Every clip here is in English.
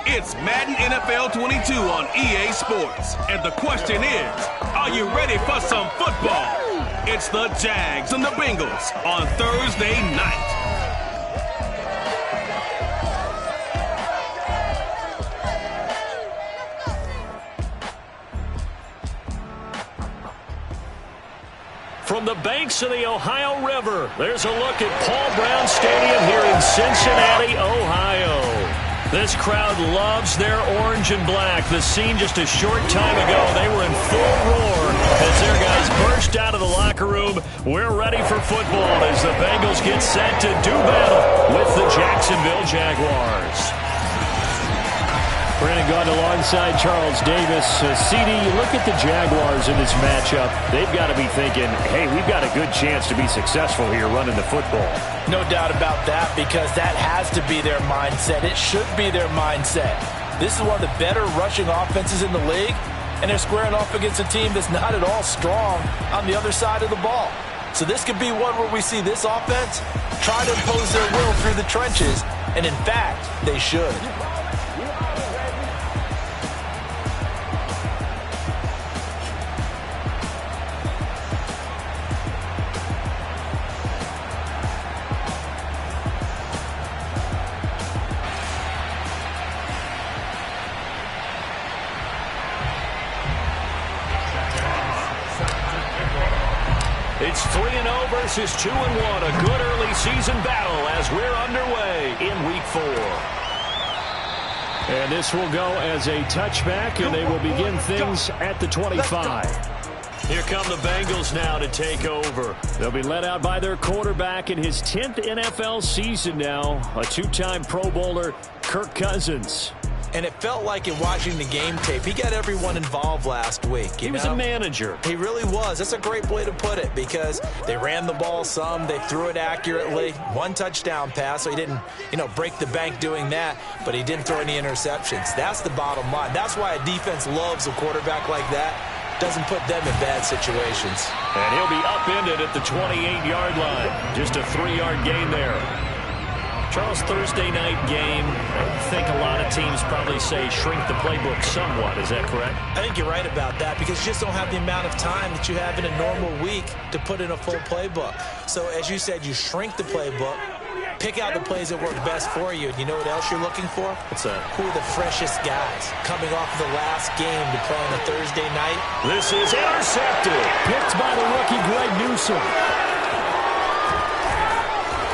It's Madden NFL 22 on EA Sports. And the question is, are you ready for some football? It's the Jags and the Bengals on Thursday night. From the banks of the Ohio River, there's a look at Paul Brown Stadium here in Cincinnati, Ohio. This crowd loves their orange and black. The scene just a short time ago, they were in full roar as their guys burst out of the locker room. We're ready for football as the Bengals get set to do battle with the Jacksonville Jaguars. Brandon Gaudin alongside Charles Davis. CD, you look at the Jaguars in this matchup. They've got to be thinking, hey, we've got a good chance to be successful here running the football. No doubt about that, because that has to be their mindset. It should be their mindset. This is one of the better rushing offenses in the league, and they're squaring off against a team that's not at all strong on the other side of the ball. So this could be one where we see this offense try to impose their will through the trenches, and in fact, they should. It's 3-0 versus 2-1. A good early season battle as we're underway in Week 4. And this will go as a touchback, and they will begin things at the 25. Here come the Bengals now to take over. They'll be led out by their quarterback in his 10th NFL season now, a two-time Pro Bowler, Kirk Cousins. And it felt like in watching the game tape, he got everyone involved last week. He was a manager. He really was. That's a great way to put it, because they ran the ball some, they threw it accurately. One touchdown pass, so he didn't, break the bank doing that, but he didn't throw any interceptions. That's the bottom line. That's why a defense loves a quarterback like that. Doesn't put them in bad situations. And he'll be upended at the 28-yard line. Just a 3-yard gain there. Charles, Thursday night game, I think a lot of teams probably say shrink the playbook somewhat. Is that correct? I think you're right about that, because you just don't have the amount of time that you have in a normal week to put in a full playbook. So as you said, you shrink the playbook, pick out the plays that work best for you. And you know what else you're looking for? What's that? Who are the freshest guys coming off of the last game to play on a Thursday night? This is intercepted. Picked by the rookie Greg Newsome.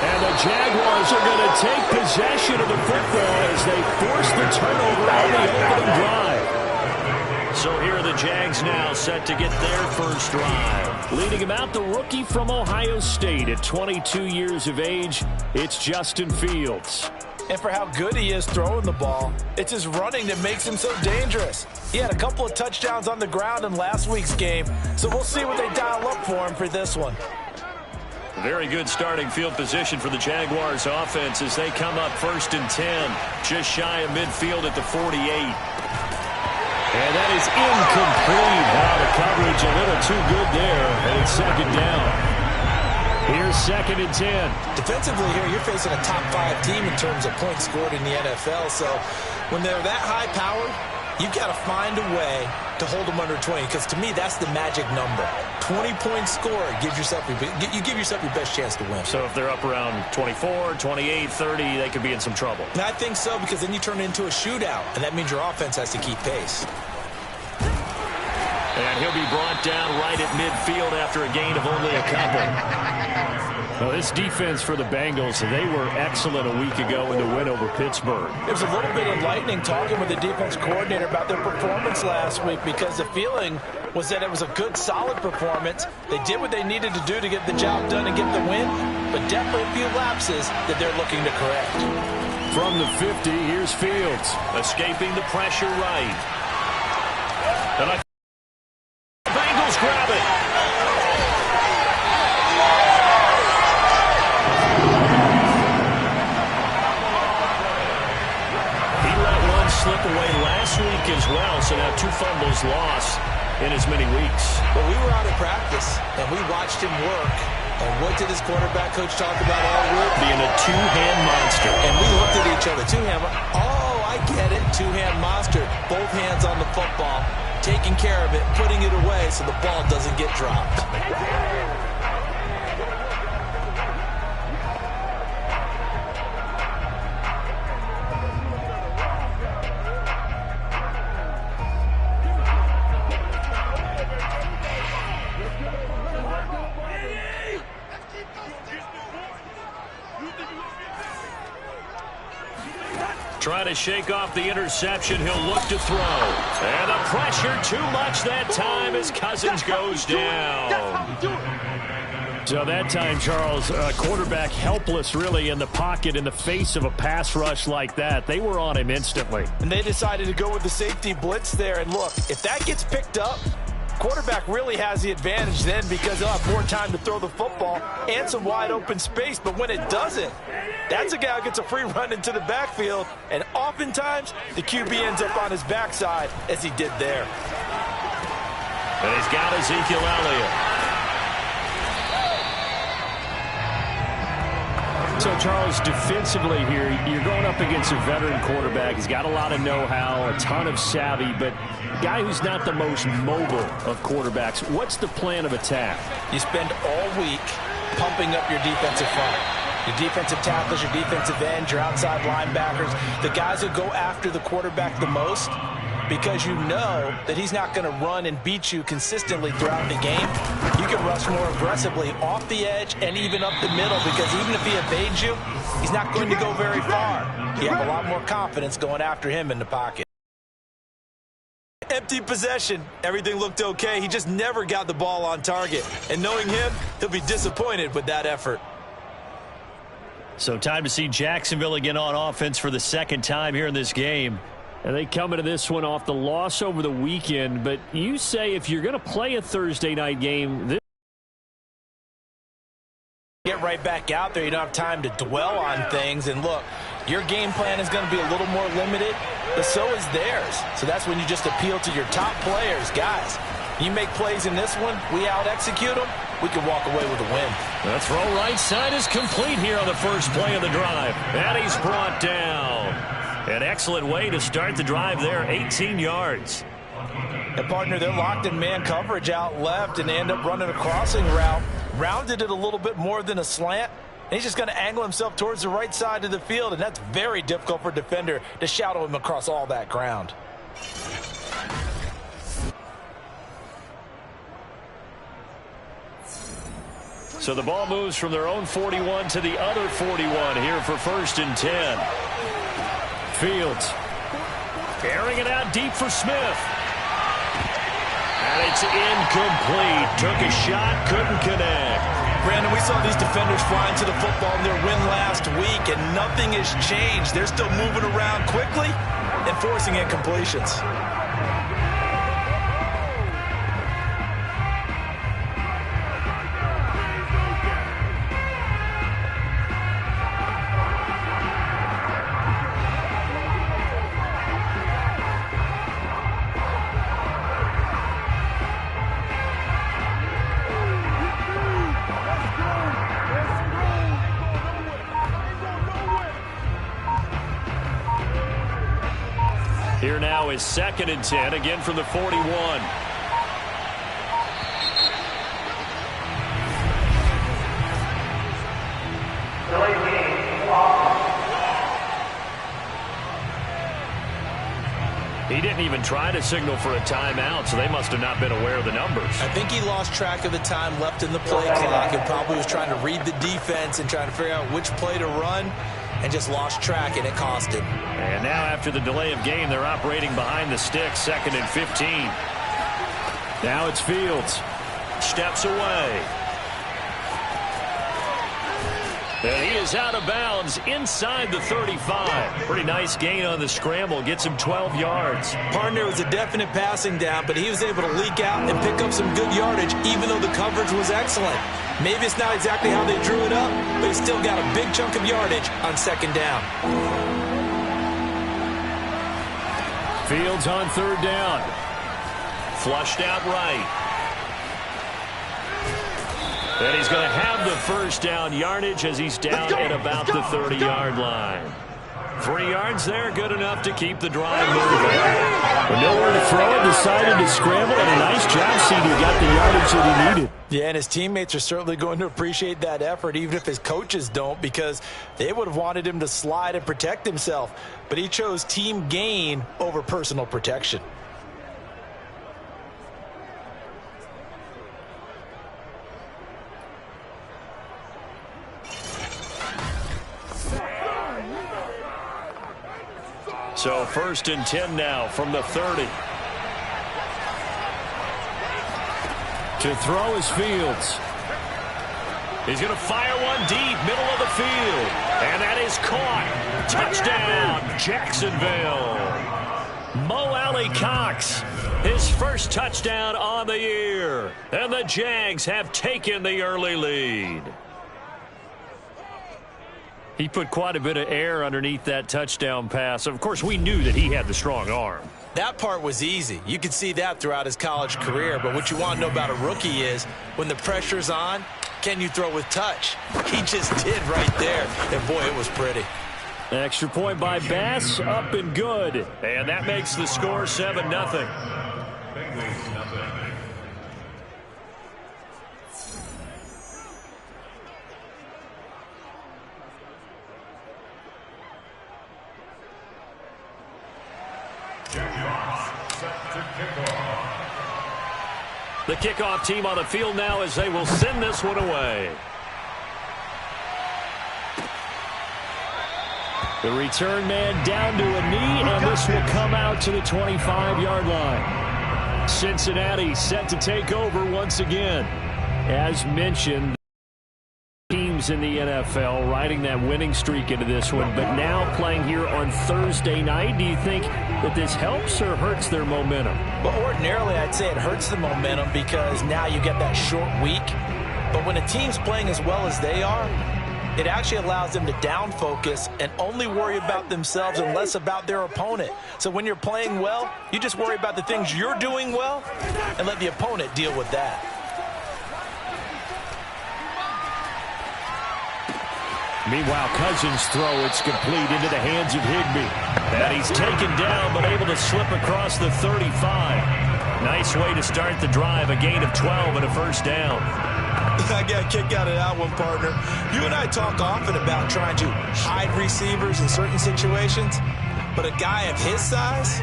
And the Jaguars are going to take possession of the football as they force the turnover on the opening drive. So here are the Jags now set to get their first drive. Leading him out, the rookie from Ohio State at 22 years of age, it's Justin Fields. And for how good he is throwing the ball, it's his running that makes him so dangerous. He had a couple of touchdowns on the ground in last week's game, so we'll see what they dial up for him for this one. Very good starting field position for the Jaguars offense as they come up 1st and 10, just shy of midfield at the 48. And that is incomplete. Wow, the coverage a little too good there, and it's second down. Here's 2nd and 10. Defensively here, you're facing a top 5 team in terms of points scored in the NFL. So when they're that high powered, you've got to find a way to hold them under 20, because to me, that's the magic number. 20 points scored gives yourself you give yourself your best chance to win. So if they're up around 24, 28, 30, they could be in some trouble. And I think so, because then you turn it into a shootout, and that means your offense has to keep pace. And he'll be brought down right at midfield after a gain of only a couple. Well, this defense for the Bengals, they were excellent a week ago in the win over Pittsburgh. It was a little bit enlightening talking with the defense coordinator about their performance last week, because the feeling was that it was a good, solid performance. They did what they needed to do to get the job done and get the win, but definitely a few lapses that they're looking to correct. From the 50, here's Fields. Escaping the pressure right. And the Bengals grab it. Slip away last week as well, so now 2 fumbles lost in as many weeks. Well, we were out of practice, and we watched him work. And what did his quarterback coach talk about all week? Being a 2-hand monster. And we looked at each other. 2-hand. Oh, I get it. 2-hand monster. Both hands on the football, taking care of it, putting it away so the ball doesn't get dropped. Trying to shake off the interception. He'll look to throw. And the pressure too much that time as Cousins goes down. So that time, Charles, quarterback helpless really in the pocket in the face of a pass rush like that. They were on him instantly. And they decided to go with the safety blitz there. And look, if that gets picked up, quarterback really has the advantage then, because he'll have more time to throw the football and some wide open space. But when it doesn't, that's a guy who gets a free run into the backfield, and oftentimes the QB ends up on his backside, as he did there. And he's got Ezekiel Elliott. So, Charles, defensively here, you're going up against a veteran quarterback. He's got a lot of know-how, a ton of savvy, but guy who's not the most mobile of quarterbacks. What's the plan of attack? You spend all week pumping up your defensive front. Your defensive tackles, your defensive end, your outside linebackers, the guys who go after the quarterback the most, because you know that he's not going to run and beat you consistently throughout the game. You can rush more aggressively off the edge and even up the middle, because even if he evades you, he's not going to go very far. You have a lot more confidence going after him in the pocket. Empty possession. Everything looked okay. He just never got the ball on target. And knowing him, he'll be disappointed with that effort. So time to see Jacksonville again on offense for the 2nd time here in this game. And they come into this one off the loss over the weekend. But you say if you're going to play a Thursday night game, get right back out there. You don't have time to dwell on things. And look, your game plan is going to be a little more limited, but so is theirs. So that's when you just appeal to your top players. Guys, you make plays in this one, we out-execute them, we can walk away with a win. The throw right side is complete here on the first play of the drive. And he's brought down. An excellent way to start the drive there, 18 yards. And, partner, they're locked in man coverage out left, and they end up running a crossing route. Rounded it a little bit more than a slant. And he's just going to angle himself towards the right side of the field, and that's very difficult for a defender to shadow him across all that ground. So the ball moves from their own 41 to the other 41 here for 1st and 10. Fields airing it out deep for Smith. And it's incomplete. Took a shot, couldn't connect. Brandon, we saw these defenders flying to the football in their win last week, and nothing has changed. They're still moving around quickly and forcing incompletions. Here now is 2nd and 10, again from the 41. He didn't even try to signal for a timeout, so they must have not been aware of the numbers. I think he lost track of the time left in the play clock and probably was trying to read the defense and trying to figure out which play to run and just lost track, and it cost him. And now after the delay of game, they're operating behind the sticks, 2nd and 15. Now it's Fields. Steps away. And he is out of bounds inside the 35. Pretty nice gain on the scramble. Gets him 12 yards. Partner, was a definite passing down, but he was able to leak out and pick up some good yardage, even though the coverage was excellent. Maybe it's not exactly how they drew it up, but he still got a big chunk of yardage on 2nd down. Fields on 3rd down. Flushed out right. And he's going to have the 1st down yardage as he's down at about the 30-yard line. 3 yards there, good enough to keep the drive moving. But nowhere to throw it, decided to scramble, and a nice job seeing he got the yardage that he needed. Yeah, and his teammates are certainly going to appreciate that effort, even if his coaches don't, because they would have wanted him to slide and protect himself. But he chose team gain over personal protection. So 1st and 10 now from the 30. To throw is Fields. He's going to fire one deep, middle of the field. And that is caught. Touchdown, Jacksonville. Mo Alley-Cox, his first touchdown on the year. And the Jags have taken the early lead. He put quite a bit of air underneath that touchdown pass. Of course, we knew that he had the strong arm. That part was easy. You could see that throughout his college career. But what you want to know about a rookie is when the pressure's on, can you throw with touch? He just did right there. And, boy, it was pretty. Extra point by Bass, up and good. And that makes the score 7-0. The kickoff team on the field now as they will send this one away. The return man down to a knee, and this will come out to the 25-yard line. Cincinnati set to take over once again. As mentioned, teams in the NFL riding that winning streak into this one, but now playing here on Thursday night. Do you think that this helps or hurts their momentum? Well, ordinarily, I'd say it hurts the momentum because now you get that short week. But when a team's playing as well as they are, it actually allows them to down focus and only worry about themselves and less about their opponent. So when you're playing well, you just worry about the things you're doing well and let the opponent deal with that. Meanwhile, Cousins' throw, it's complete into the hands of Higbee. And he's taken down, but able to slip across the 35. Nice way to start the drive, a gain of 12 and a 1st down. I got a kick out of that one, partner. You and I talk often about trying to hide receivers in certain situations, but a guy of his size,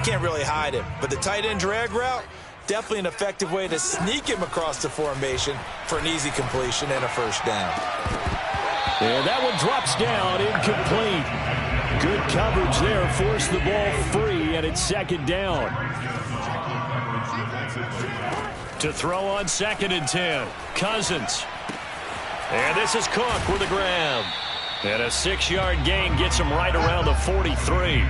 can't really hide him. But the tight end drag route, definitely an effective way to sneak him across the formation for an easy completion and a 1st down. And that one drops down, incomplete. Good coverage there, forced the ball free, and it's 2nd down. To throw on 2nd and 10, Cousins. And this is Cook with a grab. And a 6-yard gain gets him right around the 43.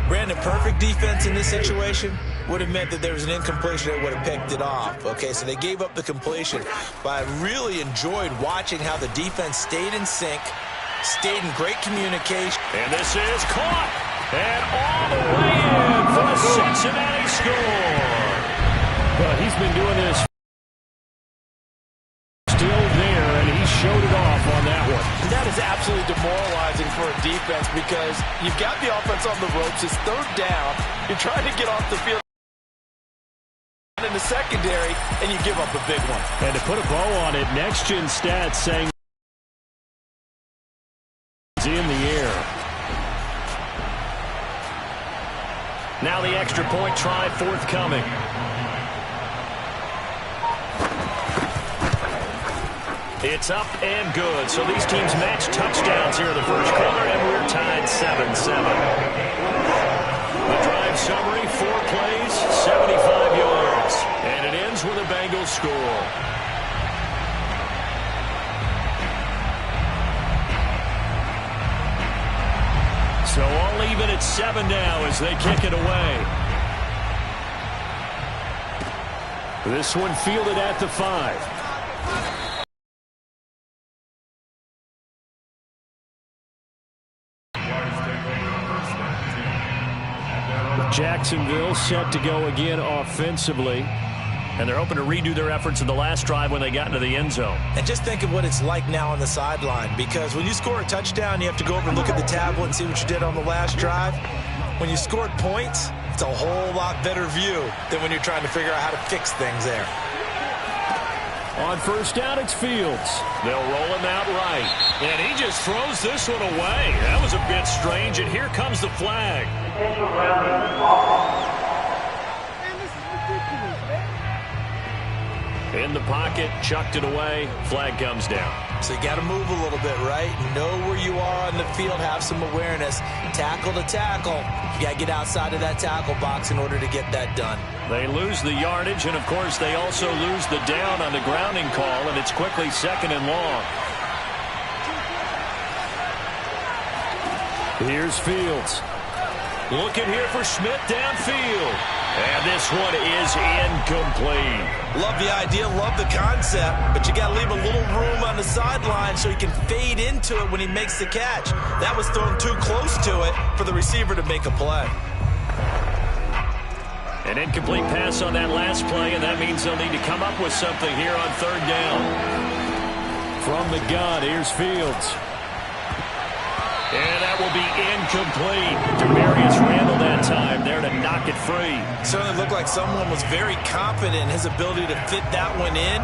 Brandon, perfect defense in this situation would have meant that there was an incompletion that would have picked it off. Okay, so they gave up the completion. But I really enjoyed watching how the defense stayed in sync, stayed in great communication. And this is caught. And all the way in for the Cincinnati score. Well, he's been doing this. Still there, and he showed it off on that one. That is absolutely demoralizing for a defense because you've got the offense on the ropes. It's third down. You're trying to get off the field in the secondary, and you give up a big one. And to put a bow on it, next-gen stats saying it's in the air. Now the extra point try forthcoming. It's up and good. So these teams match touchdowns here in the first quarter, and we're tied 7-7. The drive summary, 4 plays, 75 yards. And it ends with a Bengals score. So all even at 7 now as they kick it away. This one fielded at the 5. Jacksonville set to go again offensively. And they're hoping to redo their efforts in the last drive when they got into the end zone. And just think of what it's like now on the sideline, because when you score a touchdown, you have to go over and look at the tablet and see what you did on the last drive. When you scored points, it's a whole lot better view than when you're trying to figure out how to fix things there. On first down, it's Fields. They'll roll him out right. And he just throws this one away. That was a bit strange, and here comes the flag. In the pocket, chucked it away, flag comes down. So you got to move a little bit, right? Know where you are on the field, have some awareness. Tackle to tackle. You got to get outside of that tackle box in order to get that done. They lose the yardage, and of course they also lose the down on the grounding call, and it's quickly 2nd and long. Here's Fields. Looking here for Schmidt downfield. And this one is incomplete. Love the idea, love the concept, but you got to leave a little room on the sideline so he can fade into it when he makes the catch. That was thrown too close to it for the receiver to make a play. An incomplete pass on that last play, and that means they'll need to come up with something here on 3rd down. From the gun, here's Fields. And that will be incomplete. Demarius Randall that time there to knock it free. Certainly looked like someone was very confident in his ability to fit that one in.